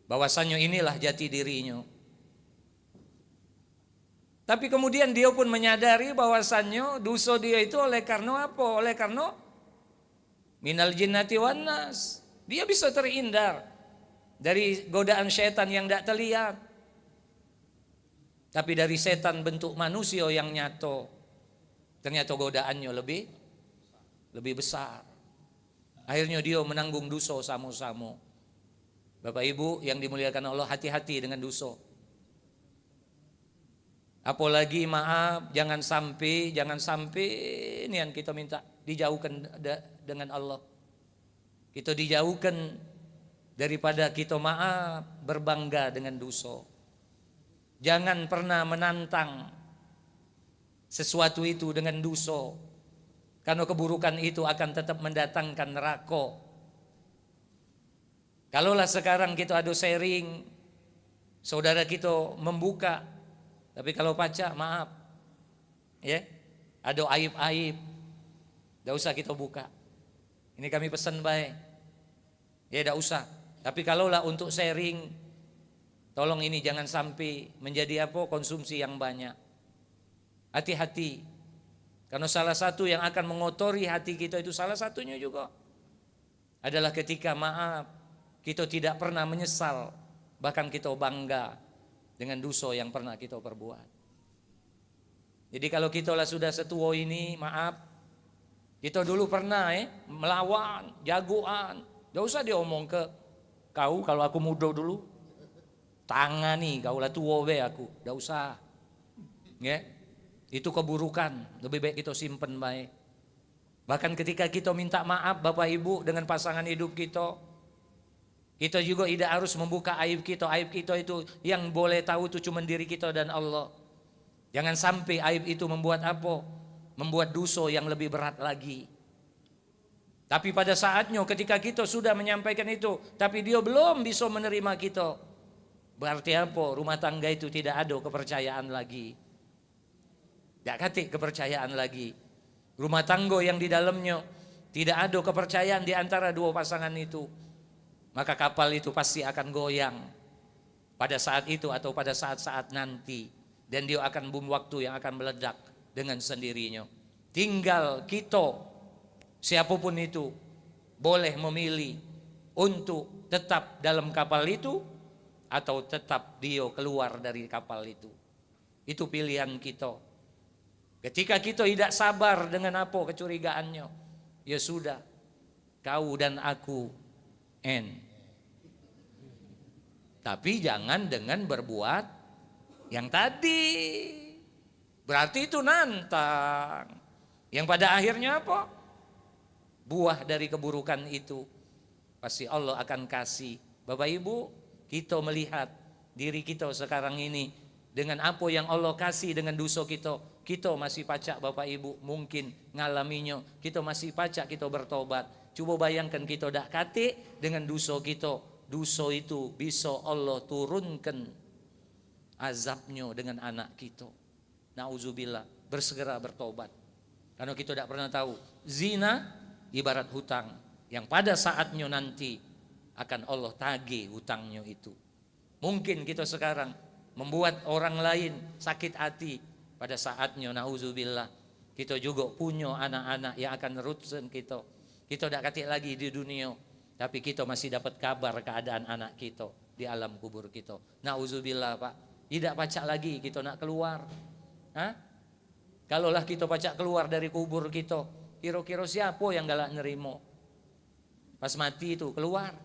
bahwasannya inilah jati dirinya. Tapi kemudian dia pun menyadari bahwasannya dosa dia itu oleh karena apa? Oleh karena minal jinnati wan nas. Dia bisa terhindar dari godaan setan yang tidak terlihat. Tapi dari setan bentuk manusia yang nyata, ternyata godaannya lebih besar. Akhirnya dia menanggung dosa sama-sama. Bapak Ibu yang dimuliakan Allah, hati-hati dengan dosa. Apalagi maaf, jangan sampai ini yang kita minta dijauhkan dengan Allah. Kita dijauhkan daripada kita maaf berbangga dengan dosa. Jangan pernah menantang sesuatu itu dengan dosa, karena keburukan itu akan tetap mendatangkan neraka. Kalaulah sekarang kita ada sharing, saudara kita membuka, tapi kalau pacak maaf, ya, ada aib-aib, tidak usah kita buka. Ini kami pesan baik, ya tidak usah. Tapi kalaulah untuk sharing, tolong ini jangan sampai menjadi apa, konsumsi yang banyak. Hati-hati, karena salah satu yang akan mengotori hati kita itu, salah satunya juga adalah ketika maaf kita tidak pernah menyesal, bahkan kita bangga dengan dosa yang pernah kita perbuat. Jadi kalau kita lah sudah setua ini, maaf, kita dulu pernah melawan, jagoan. Gak usah diomong ke kau, kalau aku muda dulu, tangani kau lah tua be aku, gak usah. Ya, itu keburukan, lebih baik kita simpen baik. Bahkan ketika kita minta maaf Bapak Ibu dengan pasangan hidup kita juga tidak harus membuka aib kita. Aib kita itu yang boleh tahu itu cuma diri kita dan Allah. Jangan sampai aib itu membuat apa? Membuat dosa yang lebih berat lagi. Tapi pada saatnya ketika kita sudah menyampaikan itu, tapi dia belum bisa menerima kita, berarti apa? Rumah tangga itu tidak ada kepercayaan lagi. Tidak kata kepercayaan lagi. Rumah tangga yang di dalamnya tidak ada kepercayaan di antara dua pasangan itu, maka kapal itu pasti akan goyang pada saat itu atau pada saat-saat nanti, dan dia akan waktu yang akan meledak dengan sendirinya. Tinggal kita, siapapun itu, boleh memilih untuk tetap dalam kapal itu atau tetap dia keluar dari kapal itu. Itu pilihan kita. Ketika kita tidak sabar dengan apa kecurigaannya, ya sudah, kau dan aku tapi jangan dengan berbuat yang tadi. Berarti itu nantang. Yang pada akhirnya apa? Buah dari keburukan itu pasti Allah akan kasih. Bapak Ibu, kita melihat diri kita sekarang ini dengan apa yang Allah kasih dengan dosa kita masih pacak Bapak Ibu, mungkin ngalaminya, kita masih pacak kita bertobat. Coba bayangkan kita dak kate dengan dosa kita, dosa itu bisa Allah turunkan azabnya dengan anak kita. Nauzubillah, bersegera bertobat. Karena kita tidak pernah tahu, zina ibarat hutang yang pada saatnya nanti akan Allah tagih hutangnya itu. Mungkin kita sekarang membuat orang lain sakit hati, pada saatnya nauzubillah kita juga punya anak-anak yang akan nerusin kita. Kita tidak katik lagi di dunia, tapi kita masih dapat kabar keadaan anak kita di alam kubur kita. Nauzubillah Pak, tidak pacak lagi kita nak keluar. Kalaulah kita pacak keluar dari kubur kita, kira-kira siapa yang galak nerimo? Pas mati itu keluar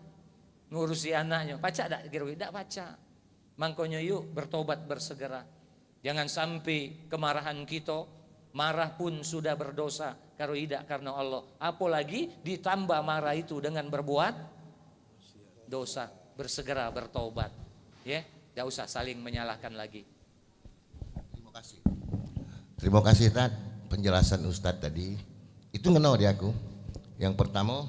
ngurusi anaknya, pacak tak kira-kira? Tidak pacak. Makanya yuk bertobat bersegera. Jangan sampai kemarahan kita, marah pun sudah berdosa kalau tidak karena Allah. Apalagi ditambah marah itu dengan berbuat dosa. Bersegera bertobat. Ya, tidak usah saling menyalahkan lagi. Terima kasih. Terima kasih Tad, penjelasan Ustadz tadi. Itu ngena di aku. Yang pertama,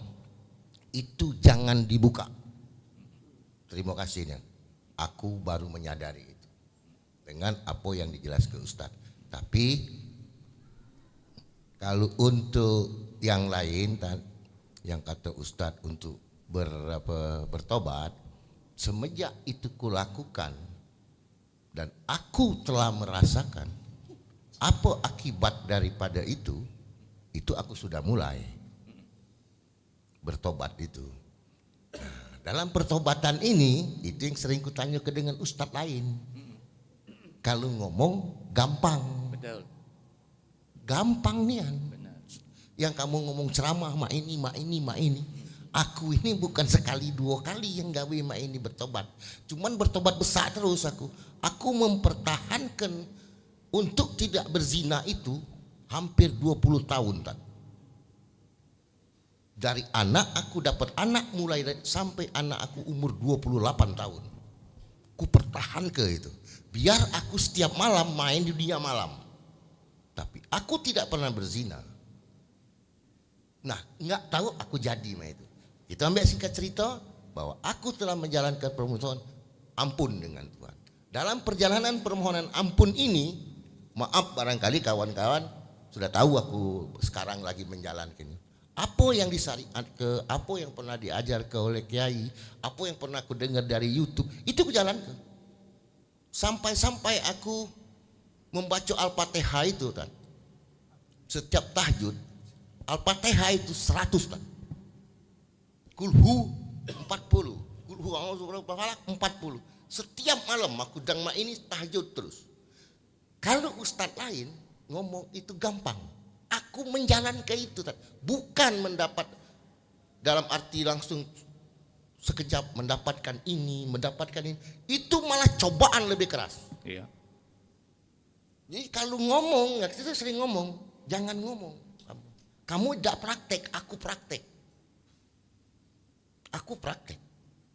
itu jangan dibuka. Terima kasihnya. Aku baru menyadari itu dengan apa yang dijelaskan Ustadz. Tapi kalau untuk yang lain, yang kata Ustadz untuk bertobat, semenjak itu kulakukan dan aku telah merasakan apa akibat daripada itu aku sudah mulai bertobat itu. Dalam pertobatan ini, itu yang sering kutanya ke dengan ustadz lain. Kalau ngomong gampang. Betul. Gampang nian. Benar. Yang kamu ngomong ceramah mak ini. Aku ini bukan sekali dua kali yang gawe mak ini bertobat. Cuman bertobat besar terus aku. Aku mempertahankan untuk tidak berzina itu hampir 20 tahun tak. Dari anak aku dapat anak mulai sampai anak aku umur 28 tahun. Ku pertahan ke itu. Biar aku setiap malam main di dunia malam. Tapi aku tidak pernah berzina. Nah, nggak tahu aku jadi mah itu. Kita ambil singkat cerita bahwa aku telah menjalankan permohonan ampun dengan Tuhan. Dalam perjalanan permohonan ampun ini, maaf barangkali kawan-kawan sudah tahu aku sekarang lagi menjalankan. Apa yang disyariat ke, apa yang pernah diajar ke oleh kiai, apa yang pernah aku dengar dari YouTube, itu aku jalankan. Sampai-sampai aku membaca Al-Fatihah itu kan. Setiap tahajud, Al-Fatihah itu 100 kan. Kulhu 40, kulhu a'udzubillahi 40. Setiap malam aku dang mak ini tahajud terus. Kalau ustadz lain ngomong itu gampang. Aku menjalankan itu, bukan mendapat dalam arti langsung sekejap mendapatkan ini. Itu malah cobaan lebih keras. Iya. Jadi kalau ngomong, kita sering ngomong, jangan ngomong. Kamu tidak praktek, aku praktek. Aku praktek.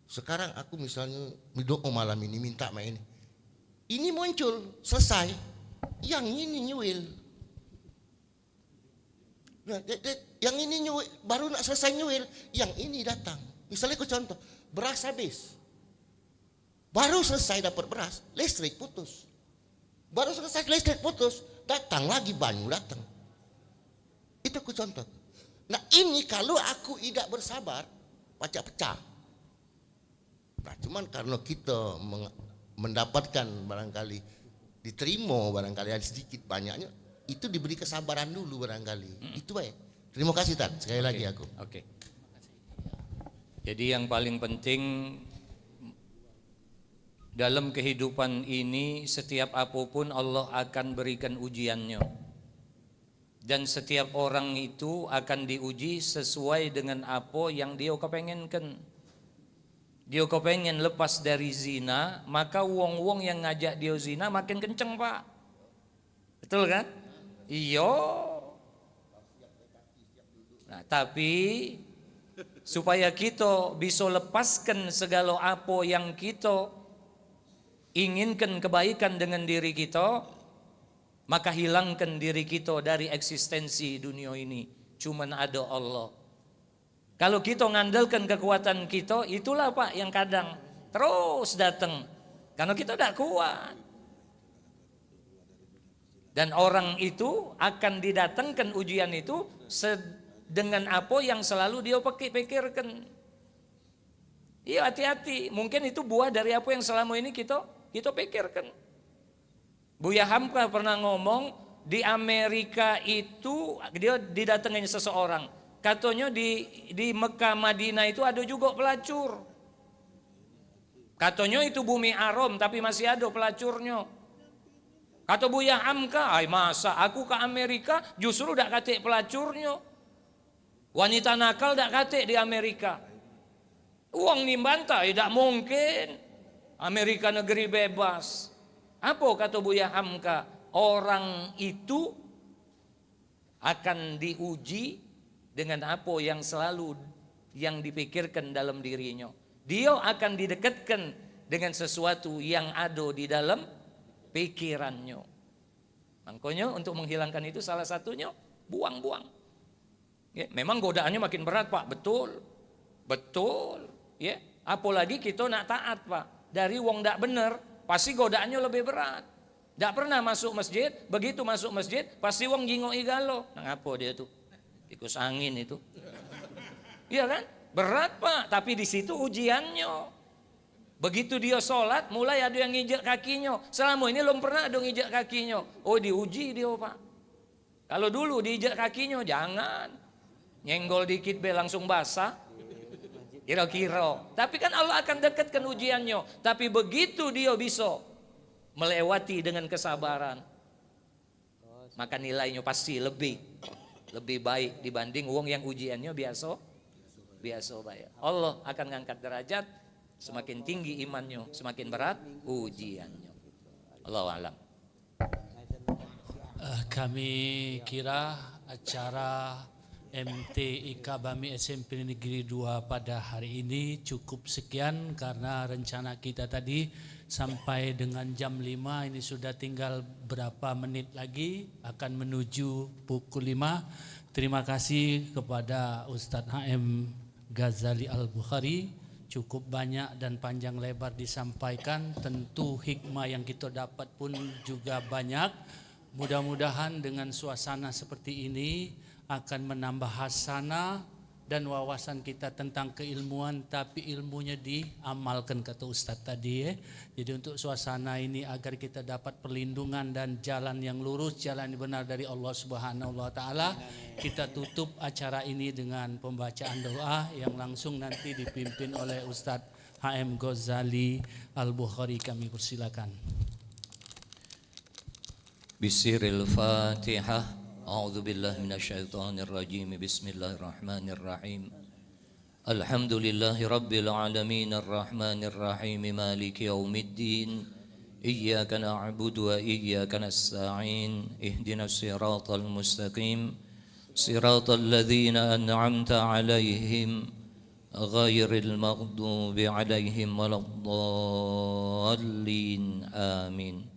Sekarang aku misalnya doa malam ini minta main ini. Ini muncul, selesai. Yang ini nyuil. Nah, yang ini nyuil, baru nak selesai nyuil, yang ini datang. Misalnya aku contoh, beras habis. Baru selesai dapat beras, listrik putus. Baru selesai listrik putus, datang lagi banyu datang. Itu aku contoh. Nah ini kalau aku tidak bersabar, pecah. Nah cuman karena kita mendapatkan barangkali, diterima barangkali ada sedikit banyaknya, itu diberi kesabaran dulu barangkali. Itu baik. Terima kasih Tan, sekali lagi aku. Oke. Jadi yang paling penting dalam kehidupan ini, setiap apapun Allah akan berikan ujiannya. Dan setiap orang itu akan diuji sesuai dengan apa yang dia kepengenkan. Dia kepengen lepas dari zina, maka wong-wong yang ngajak dia zina makin kenceng Pak. Betul kan? Iya. Nah, tapi supaya kita bisa lepaskan segala apa yang kita inginkan kebaikan dengan diri kita, maka hilangkan diri kita dari eksistensi dunia ini. Cuman ada Allah. Kalau kita ngandalkan kekuatan kita, itulah Pak yang kadang terus datang. Karena kita tidak kuat. Dan orang itu akan didatangkan ujian itu dengan apa yang selalu dia pikirkan. Iya, hati-hati. Mungkin itu buah dari apa yang selama ini kita pikirkan. Buya Hamka pernah ngomong, di Amerika itu dia didatengin seseorang. Katanya di Mekah Madinah itu ada juga pelacur. Katanya itu bumi Aram tapi masih ada pelacurnya. Kata Buya Hamka, masa aku ke Amerika justru dak katik pelacurnya. Wanita nakal dak katik di Amerika. Uang nimbantah, tidak mungkin. Amerika negeri bebas. Apa kata Buya Hamka? Orang itu akan diuji dengan apa yang selalu yang dipikirkan dalam dirinya. Dia akan didekatkan dengan sesuatu yang ada di dalam pikirannya. Makanya untuk menghilangkan itu salah satunya buang-buang. Ya, memang godaannya makin berat Pak, betul. Ya, apalagi kita nak taat Pak. Dari wong ndak bener, pasti godaannya lebih berat. Ndak pernah masuk masjid, begitu masuk masjid pasti wong jingoi galo. Nah, apa dia tuh? Tikus angin itu. Iya kan? Berat Pak, tapi di situ ujiannya. Begitu dia sholat, mulai ada yang nginjek kakinya. Selama ini belum pernah ada nginjek kakinya. Oh, diuji dia, Pak. Kalau dulu diinjek kakinya, jangan. Nyenggol dikit be langsung basah. Kira-kira. Tapi kan Allah akan dekatkan ujiannya. Tapi begitu dia bisa melewati dengan kesabaran, maka nilainya pasti lebih baik dibanding uang yang ujiannya biasa baik. Allah akan ngangkat derajat, semakin tinggi imannya, semakin berat ujiannya. Allahu a'lam. Kami kira acara MTIK Bami SMP Negeri 2 pada hari ini cukup sekian, karena rencana kita tadi sampai dengan jam 5, ini sudah tinggal berapa menit lagi akan menuju pukul 5. Terima kasih kepada Ustadz HM Ghazali Al-Bukhari, cukup banyak dan panjang lebar disampaikan. Tentu hikmah yang kita dapat pun juga banyak. Mudah-mudahan dengan suasana seperti ini akan menambah hasanah dan wawasan kita tentang keilmuan, tapi ilmunya diamalkan, kata Ustadz tadi ya. Jadi untuk suasana ini agar kita dapat perlindungan dan jalan yang lurus, jalan yang benar dari Allah Subhanahu wa taala. Kita tutup acara ini dengan pembacaan doa yang langsung nanti dipimpin oleh Ustadz HM Ghazali Al-Bukhari. Kami persilakan. Bisiril Fatihah. A'udzu billahi minasyaitonir rajim. Bismillahirrahmanirrahim. Alhamdulillahi rabbil alamin arrahmanir rahim maliki yaumiddin. Iyyaka na'budu wa iyyaka nasta'in. Ihdinas siratal mustaqim. Siratal ladzina an'amta 'alaihim ghairil maghdubi 'alaihim waladdallin. Amin.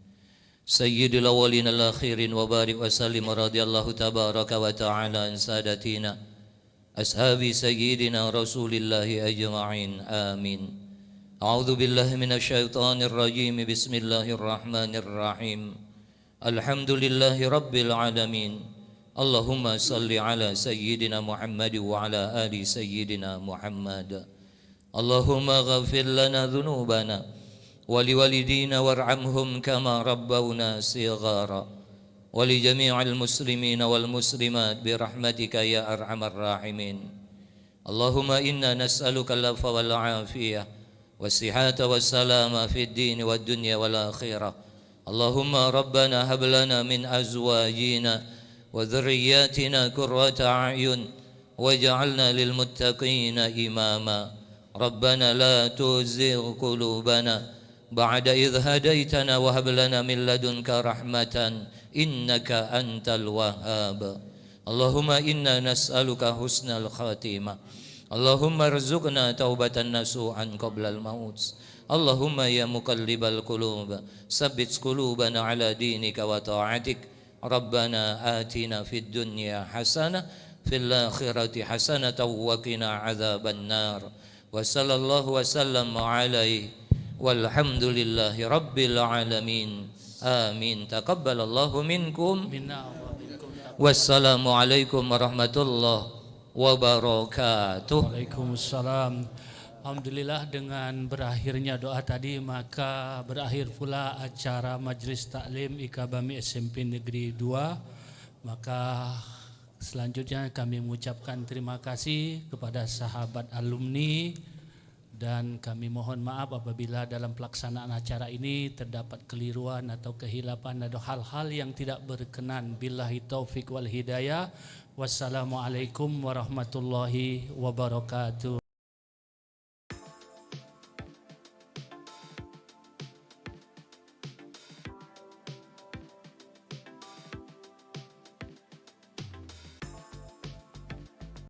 Sayyidil awwalin al-akhirin wa barik wa sallim radhiyallahu tabaraka wa ta'ala an sadatina ashabi sayyidina rasulillahi ajma'in. Amin. A'udzu billahi minasyaitonir rajim. Bismillahirrahmanirrahim. Alhamdulillahi rabbil alamin. Allahumma salli ala sayyidina Muhammad wa ala ali sayyidina Muhammad. Allahumma ghafir lana dhunubana ولوالدينا وارحمهم كما ربونا صغارا ولجميع المسلمين والمسلمات برحمتك يا أرحم الراحمين. اللهم إنا نسألك العفو والعافية والصحة والسلامة في الدين والدنيا والآخرة. اللهم ربنا هب لنا من أزواجنا وذرياتنا قرة أعين واجعلنا للمتقين إماما. ربنا لا تزغ قلوبنا بعد إذ هديتنا وهب لنا من لدنك رحمة إنك أنت الوهاب. اللهم إنا نسألك حسن الخاتمة. اللهم ارزقنا توبة نصوحا قبل الموت. اللهم يا مقلب القلوب ثبت قلوبنا على دينك وطاعتك. ربنا آتنا في الدنيا حسنة في الآخرة حسنة وقنا عذاب النار. وصلى الله وسلم عليه walhamdulillahi rabbil alamin. Amin. Taqabbalallahu minkum. Wassalamualaikum warahmatullahi wabarakatuh. Waalaikumsalam. Alhamdulillah, dengan berakhirnya doa tadi maka berakhir pula acara Majelis Taklim IK Bami SMP Negeri 2. Maka selanjutnya kami mengucapkan terima kasih kepada sahabat alumni, dan kami mohon maaf apabila dalam pelaksanaan acara ini terdapat keliruan atau kehilapan atau hal-hal yang tidak berkenan. Billahi taufik wal hidayah. Wassalamualaikum warahmatullahi wabarakatuh.